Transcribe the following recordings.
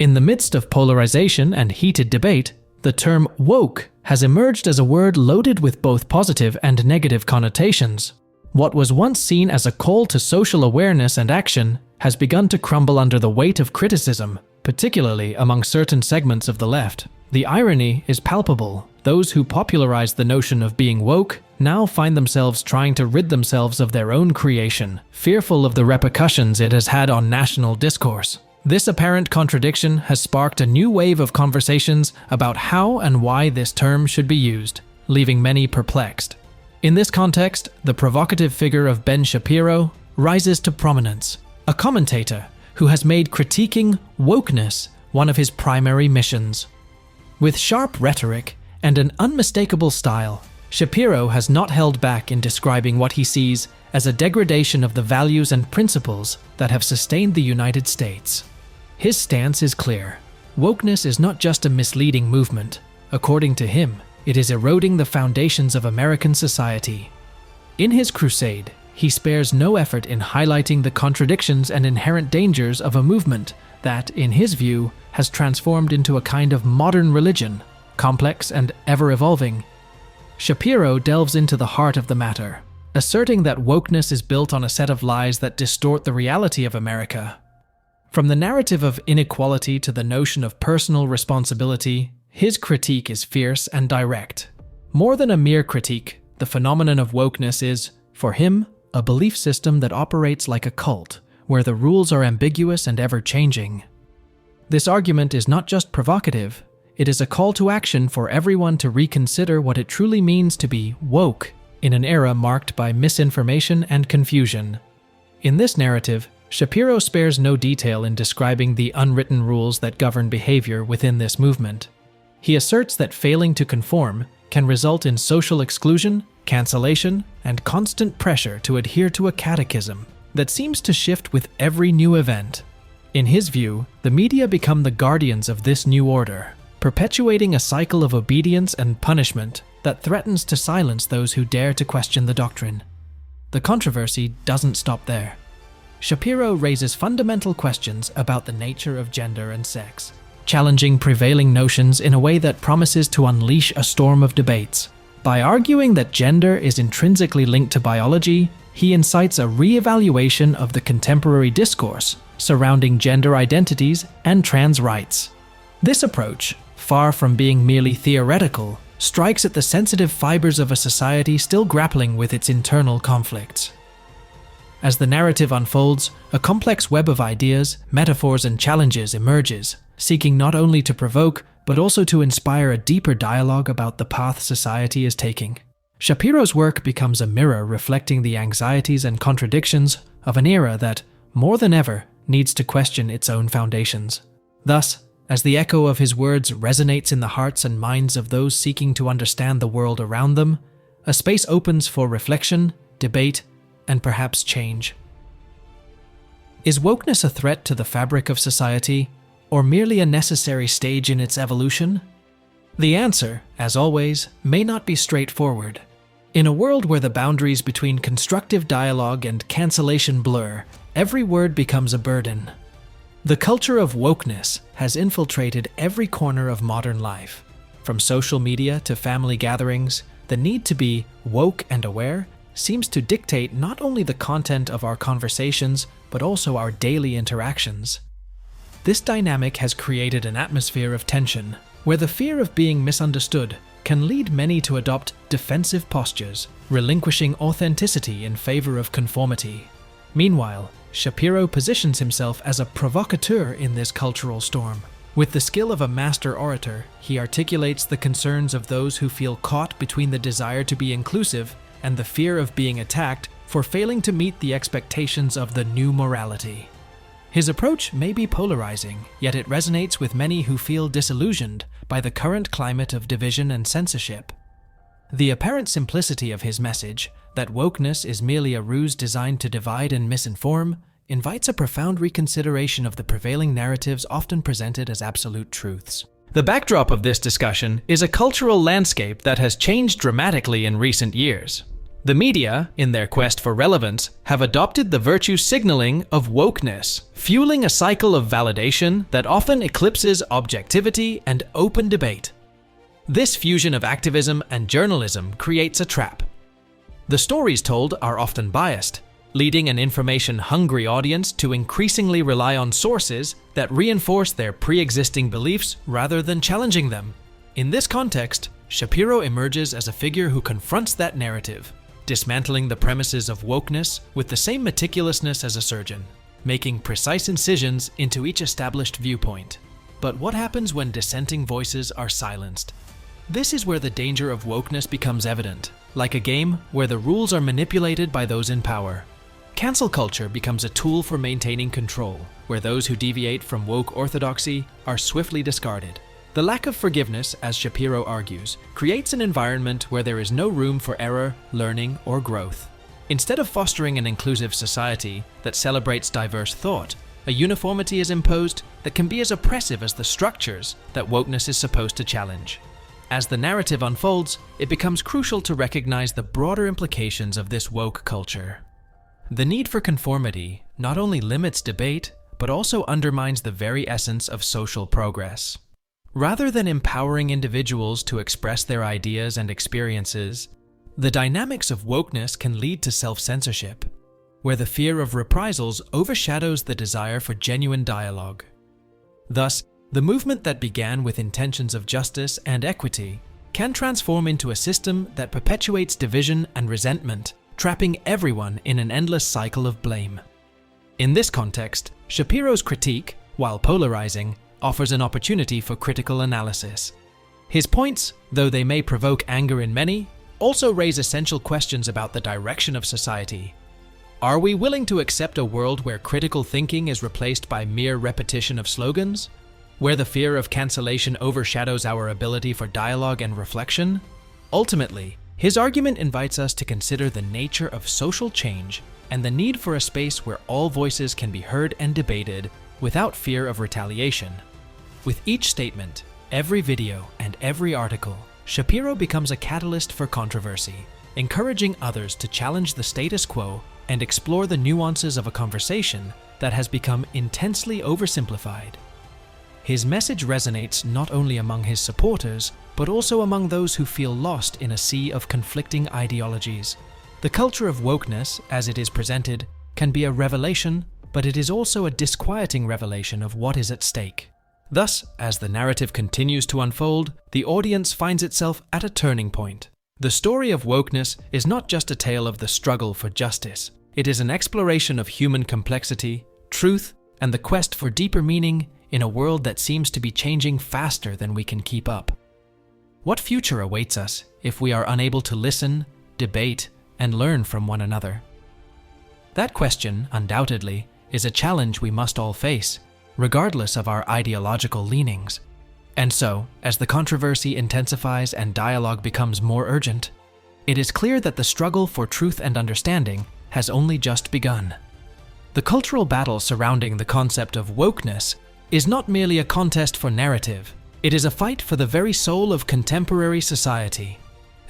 In the midst of polarization and heated debate, the term woke has emerged as a word loaded with both positive and negative connotations. What was once seen as a call to social awareness and action has begun to crumble under the weight of criticism, particularly among certain segments of the left. The irony is palpable. Those who popularized the notion of being woke now find themselves trying to rid themselves of their own creation, fearful of the repercussions it has had on national discourse. This apparent contradiction has sparked a new wave of conversations about how and why this term should be used, leaving many perplexed. In this context, the provocative figure of Ben Shapiro rises to prominence, a commentator who has made critiquing wokeness one of his primary missions. With sharp rhetoric and an unmistakable style, Shapiro has not held back in describing what he sees as a degradation of the values and principles that have sustained the United States. His stance is clear. Wokeness is not just a misleading movement. According to him, it is eroding the foundations of American society. In his crusade, he spares no effort in highlighting the contradictions and inherent dangers of a movement that, in his view, has transformed into a kind of modern religion, complex and ever-evolving. Shapiro delves into the heart of the matter, asserting that wokeness is built on a set of lies that distort the reality of America. From the narrative of inequality to the notion of personal responsibility, his critique is fierce and direct. More than a mere critique, the phenomenon of wokeness is, for him, a belief system that operates like a cult, where the rules are ambiguous and ever-changing. This argument is not just provocative, it is a call to action for everyone to reconsider what it truly means to be woke in an era marked by misinformation and confusion. In this narrative, Shapiro spares no detail in describing the unwritten rules that govern behavior within this movement. He asserts that failing to conform can result in social exclusion, cancellation, and constant pressure to adhere to a catechism that seems to shift with every new event. In his view, the media become the guardians of this new order, perpetuating a cycle of obedience and punishment that threatens to silence those who dare to question the doctrine. The controversy doesn't stop there. Shapiro raises fundamental questions about the nature of gender and sex, challenging prevailing notions in a way that promises to unleash a storm of debates. By arguing that gender is intrinsically linked to biology, he incites a re-evaluation of the contemporary discourse surrounding gender identities and trans rights. This approach, far from being merely theoretical, strikes at the sensitive fibers of a society still grappling with its internal conflicts. As the narrative unfolds, a complex web of ideas, metaphors, and challenges emerges, seeking not only to provoke, but also to inspire a deeper dialogue about the path society is taking. Shapiro's work becomes a mirror reflecting the anxieties and contradictions of an era that, more than ever, needs to question its own foundations. Thus, as the echo of his words resonates in the hearts and minds of those seeking to understand the world around them, a space opens for reflection, debate, and perhaps change. Is wokeness a threat to the fabric of society, or merely a necessary stage in its evolution? The answer, as always, may not be straightforward. In a world where the boundaries between constructive dialogue and cancellation blur, every word becomes a burden. The culture of wokeness has infiltrated every corner of modern life. From social media to family gatherings, the need to be woke and aware seems to dictate not only the content of our conversations, but also our daily interactions. This dynamic has created an atmosphere of tension, where the fear of being misunderstood can lead many to adopt defensive postures, relinquishing authenticity in favor of conformity. Meanwhile, Shapiro positions himself as a provocateur in this cultural storm. With the skill of a master orator, he articulates the concerns of those who feel caught between the desire to be inclusive and the fear of being attacked for failing to meet the expectations of the new morality. His approach may be polarizing, yet it resonates with many who feel disillusioned by the current climate of division and censorship. The apparent simplicity of his message, that wokeness is merely a ruse designed to divide and misinform, invites a profound reconsideration of the prevailing narratives often presented as absolute truths. The backdrop of this discussion is a cultural landscape that has changed dramatically in recent years. The media, in their quest for relevance, have adopted the virtue signaling of wokeness, fueling a cycle of validation that often eclipses objectivity and open debate. This fusion of activism and journalism creates a trap. The stories told are often biased, leading an information-hungry audience to increasingly rely on sources that reinforce their pre-existing beliefs rather than challenging them. In this context, Shapiro emerges as a figure who confronts that narrative, dismantling the premises of wokeness with the same meticulousness as a surgeon, making precise incisions into each established viewpoint. But what happens when dissenting voices are silenced? This is where the danger of wokeness becomes evident, like a game where the rules are manipulated by those in power. Cancel culture becomes a tool for maintaining control, where those who deviate from woke orthodoxy are swiftly discarded. The lack of forgiveness, as Shapiro argues, creates an environment where there is no room for error, learning, or growth. Instead of fostering an inclusive society that celebrates diverse thought, a uniformity is imposed that can be as oppressive as the structures that wokeness is supposed to challenge. As the narrative unfolds, it becomes crucial to recognize the broader implications of this woke culture. The need for conformity not only limits debate, but also undermines the very essence of social progress. Rather than empowering individuals to express their ideas and experiences, the dynamics of wokeness can lead to self-censorship, where the fear of reprisals overshadows the desire for genuine dialogue. Thus, the movement that began with intentions of justice and equity can transform into a system that perpetuates division and resentment, trapping everyone in an endless cycle of blame. In this context, Shapiro's critique, while polarizing, offers an opportunity for critical analysis. His points, though they may provoke anger in many, also raise essential questions about the direction of society. Are we willing to accept a world where critical thinking is replaced by mere repetition of slogans? Where the fear of cancellation overshadows our ability for dialogue and reflection? Ultimately, his argument invites us to consider the nature of social change and the need for a space where all voices can be heard and debated without fear of retaliation. With each statement, every video, and every article, Shapiro becomes a catalyst for controversy, encouraging others to challenge the status quo and explore the nuances of a conversation that has become intensely oversimplified. His message resonates not only among his supporters, but also among those who feel lost in a sea of conflicting ideologies. The culture of wokeness, as it is presented, can be a revelation, but it is also a disquieting revelation of what is at stake. Thus, as the narrative continues to unfold, the audience finds itself at a turning point. The story of wokeness is not just a tale of the struggle for justice. It is an exploration of human complexity, truth, and the quest for deeper meaning in a world that seems to be changing faster than we can keep up. What future awaits us if we are unable to listen, debate, and learn from one another? That question, undoubtedly, is a challenge we must all face, regardless of our ideological leanings. And so, as the controversy intensifies and dialogue becomes more urgent, it is clear that the struggle for truth and understanding has only just begun. The cultural battle surrounding the concept of wokeness is not merely a contest for narrative, it is a fight for the very soul of contemporary society.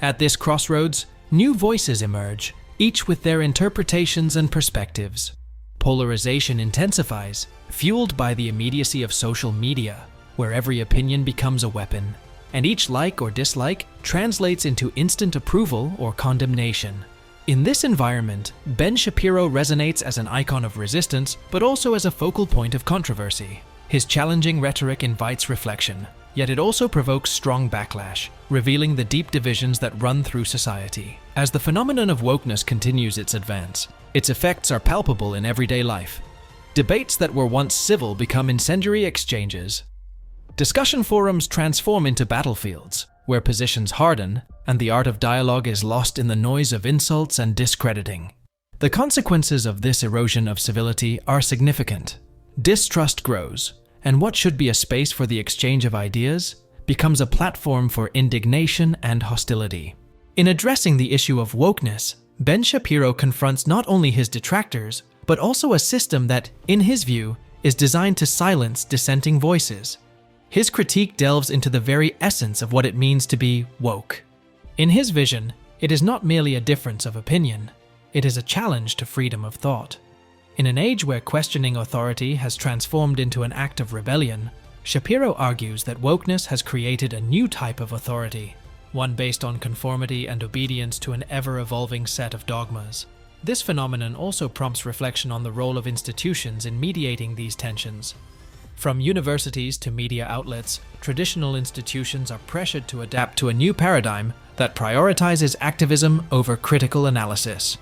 At this crossroads, new voices emerge, each with their interpretations and perspectives. Polarization intensifies, fueled by the immediacy of social media, where every opinion becomes a weapon, and each like or dislike translates into instant approval or condemnation. In this environment, Ben Shapiro resonates as an icon of resistance, but also as a focal point of controversy. His challenging rhetoric invites reflection, yet it also provokes strong backlash, revealing the deep divisions that run through society. As the phenomenon of wokeness continues its advance, its effects are palpable in everyday life. Debates that were once civil become incendiary exchanges. Discussion forums transform into battlefields, where positions harden and the art of dialogue is lost in the noise of insults and discrediting. The consequences of this erosion of civility are significant. Distrust grows, and what should be a space for the exchange of ideas becomes a platform for indignation and hostility. In addressing the issue of wokeness, Ben Shapiro confronts not only his detractors, but also a system that, in his view, is designed to silence dissenting voices. His critique delves into the very essence of what it means to be woke. In his vision, It is not merely a difference of opinion, it is a challenge to freedom of thought. In an age where questioning authority has transformed into an act of rebellion, Shapiro argues that wokeness has created a new type of authority, one based on conformity and obedience to an ever-evolving set of dogmas. This phenomenon also prompts reflection on the role of institutions in mediating these tensions. From universities to media outlets, traditional institutions are pressured to adapt to a new paradigm that prioritizes activism over critical analysis.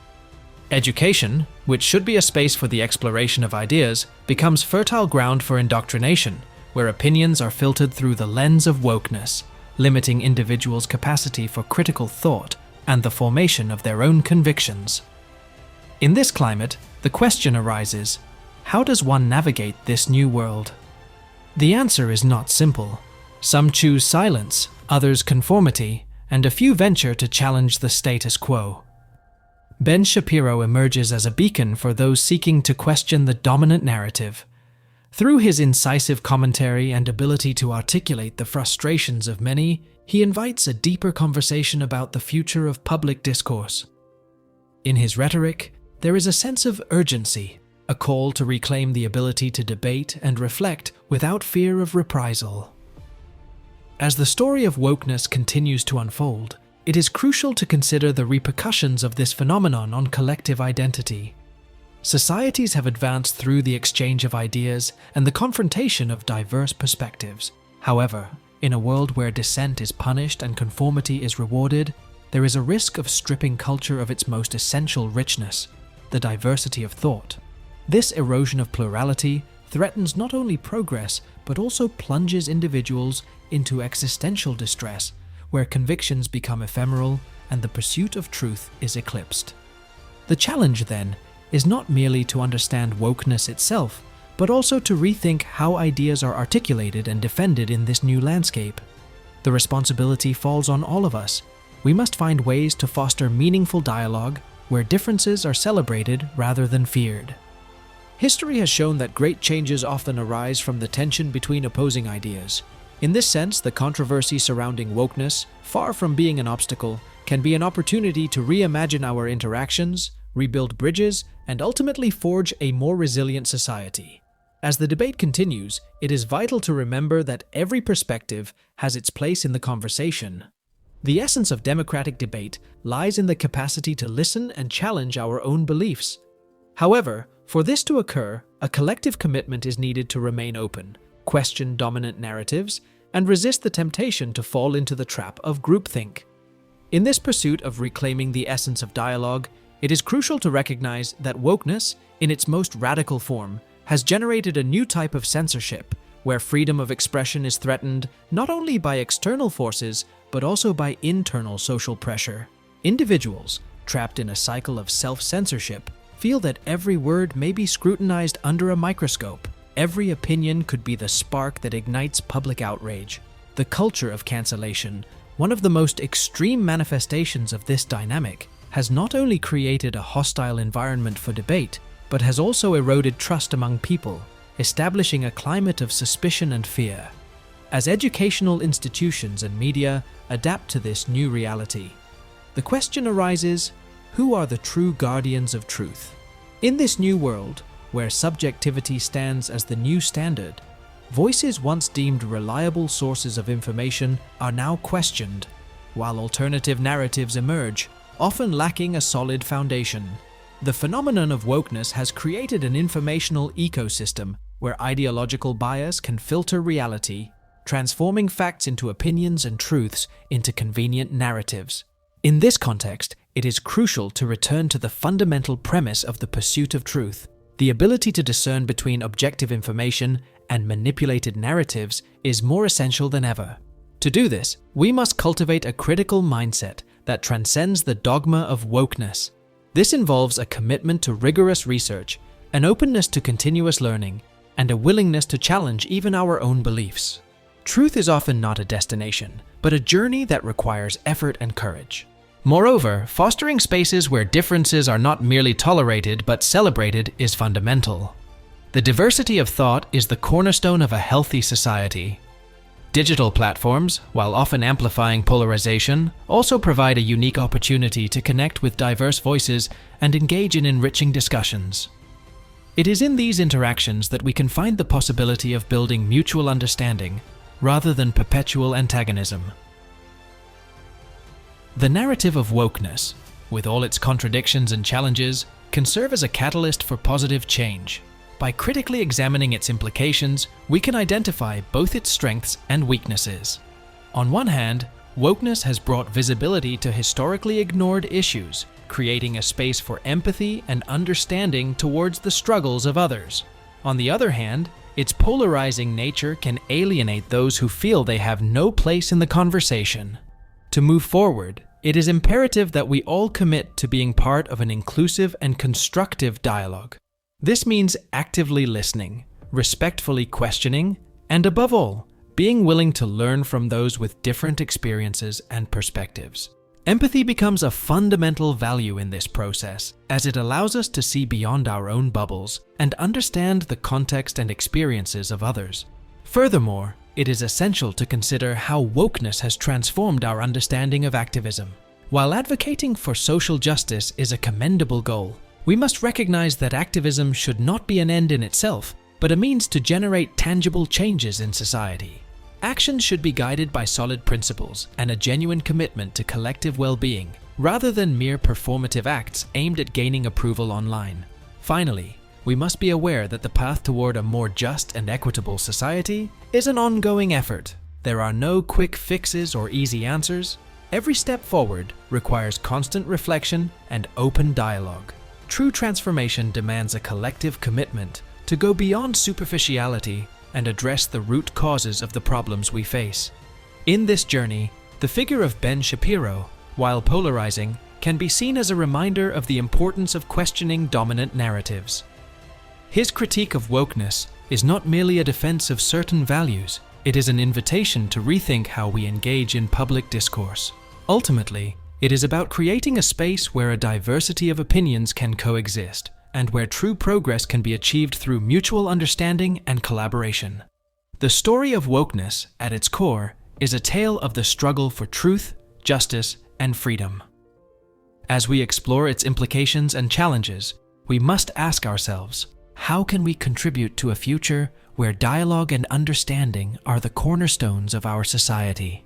Education, which should be a space for the exploration of ideas, becomes fertile ground for indoctrination, where opinions are filtered through the lens of wokeness, limiting individuals' capacity for critical thought and the formation of their own convictions. In this climate, the question arises, how does one navigate this new world? The answer is not simple. Some choose silence, others conformity, and a few venture to challenge the status quo. Ben Shapiro emerges as a beacon for those seeking to question the dominant narrative. Through his incisive commentary and ability to articulate the frustrations of many, he invites a deeper conversation about the future of public discourse. In his rhetoric, there is a sense of urgency, a call to reclaim the ability to debate and reflect without fear of reprisal. As the story of wokeness continues to unfold, it is crucial to consider the repercussions of this phenomenon on collective identity. Societies have advanced through the exchange of ideas and the confrontation of diverse perspectives. However, in a world where dissent is punished and conformity is rewarded, there is a risk of stripping culture of its most essential richness, the diversity of thought. This erosion of plurality threatens not only progress, but also plunges individuals into existential distress, where convictions become ephemeral and the pursuit of truth is eclipsed. The challenge, then, is not merely to understand wokeness itself, but also to rethink how ideas are articulated and defended in this new landscape. The responsibility falls on all of us. We must find ways to foster meaningful dialogue where differences are celebrated rather than feared. History has shown that great changes often arise from the tension between opposing ideas. In this sense, the controversy surrounding wokeness, far from being an obstacle, can be an opportunity to reimagine our interactions, rebuild bridges, and ultimately forge a more resilient society. As the debate continues, it is vital to remember that every perspective has its place in the conversation. The essence of democratic debate lies in the capacity to listen and challenge our own beliefs. However, for this to occur, a collective commitment is needed to remain open, question dominant narratives, and resist the temptation to fall into the trap of groupthink. In this pursuit of reclaiming the essence of dialogue, it is crucial to recognize that wokeness, in its most radical form, has generated a new type of censorship, where freedom of expression is threatened not only by external forces, but also by internal social pressure. Individuals, trapped in a cycle of self-censorship, feel that every word may be scrutinized under a microscope. Every opinion could be the spark that ignites public outrage. The culture of cancellation, one of the most extreme manifestations of this dynamic, has not only created a hostile environment for debate, but has also eroded trust among people, establishing a climate of suspicion and fear. As educational institutions and media adapt to this new reality, the question arises, who are the true guardians of truth? In this new world, where subjectivity stands as the new standard, voices once deemed reliable sources of information are now questioned, while alternative narratives emerge, often lacking a solid foundation. The phenomenon of wokeness has created an informational ecosystem where ideological bias can filter reality, transforming facts into opinions and truths into convenient narratives. In this context, it is crucial to return to the fundamental premise of the pursuit of truth. The ability to discern between objective information and manipulated narratives is more essential than ever. To do this, we must cultivate a critical mindset that transcends the dogma of wokeness. This involves a commitment to rigorous research, an openness to continuous learning, and a willingness to challenge even our own beliefs. Truth is often not a destination, but a journey that requires effort and courage. Moreover, fostering spaces where differences are not merely tolerated but celebrated is fundamental. The diversity of thought is the cornerstone of a healthy society. Digital platforms, while often amplifying polarization, also provide a unique opportunity to connect with diverse voices and engage in enriching discussions. It is in these interactions that we can find the possibility of building mutual understanding, rather than perpetual antagonism. The narrative of wokeness, with all its contradictions and challenges, can serve as a catalyst for positive change. By critically examining its implications, we can identify both its strengths and weaknesses. On one hand, wokeness has brought visibility to historically ignored issues, creating a space for empathy and understanding towards the struggles of others. On the other hand, its polarizing nature can alienate those who feel they have no place in the conversation. To move forward, it is imperative that we all commit to being part of an inclusive and constructive dialogue. This means actively listening, respectfully questioning, and above all, being willing to learn from those with different experiences and perspectives. Empathy becomes a fundamental value in this process, as it allows us to see beyond our own bubbles and understand the context and experiences of others. Furthermore, it is essential to consider how wokeness has transformed our understanding of activism. While advocating for social justice is a commendable goal, we must recognize that activism should not be an end in itself, but a means to generate tangible changes in society. Actions should be guided by solid principles and a genuine commitment to collective well-being, rather than mere performative acts aimed at gaining approval online. Finally, we must be aware that the path toward a more just and equitable society is an ongoing effort. There are no quick fixes or easy answers. Every step forward requires constant reflection and open dialogue. True transformation demands a collective commitment to go beyond superficiality and address the root causes of the problems we face. In this journey, the figure of Ben Shapiro, while polarizing, can be seen as a reminder of the importance of questioning dominant narratives. His critique of wokeness is not merely a defense of certain values, it is an invitation to rethink how we engage in public discourse. Ultimately, it is about creating a space where a diversity of opinions can coexist, and where true progress can be achieved through mutual understanding and collaboration. The story of wokeness, at its core, is a tale of the struggle for truth, justice, and freedom. As we explore its implications and challenges, we must ask ourselves, how can we contribute to a future where dialogue and understanding are the cornerstones of our society?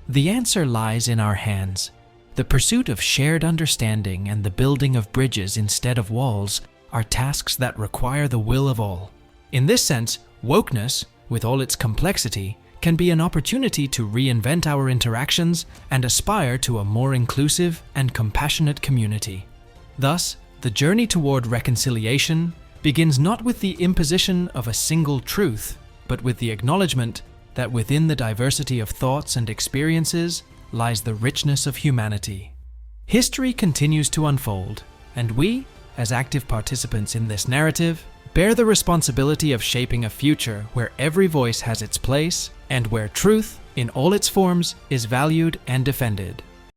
The answer lies in our hands. The pursuit of shared understanding and the building of bridges instead of walls are tasks that require the will of all. In this sense, wokeness, with all its complexity, can be an opportunity to reinvent our interactions and aspire to a more inclusive and compassionate community. Thus, the journey toward reconciliation begins not with the imposition of a single truth, but with the acknowledgement that within the diversity of thoughts and experiences lies the richness of humanity. History continues to unfold, and we, as active participants in this narrative, bear the responsibility of shaping a future where every voice has its place and where truth, in all its forms, is valued and defended.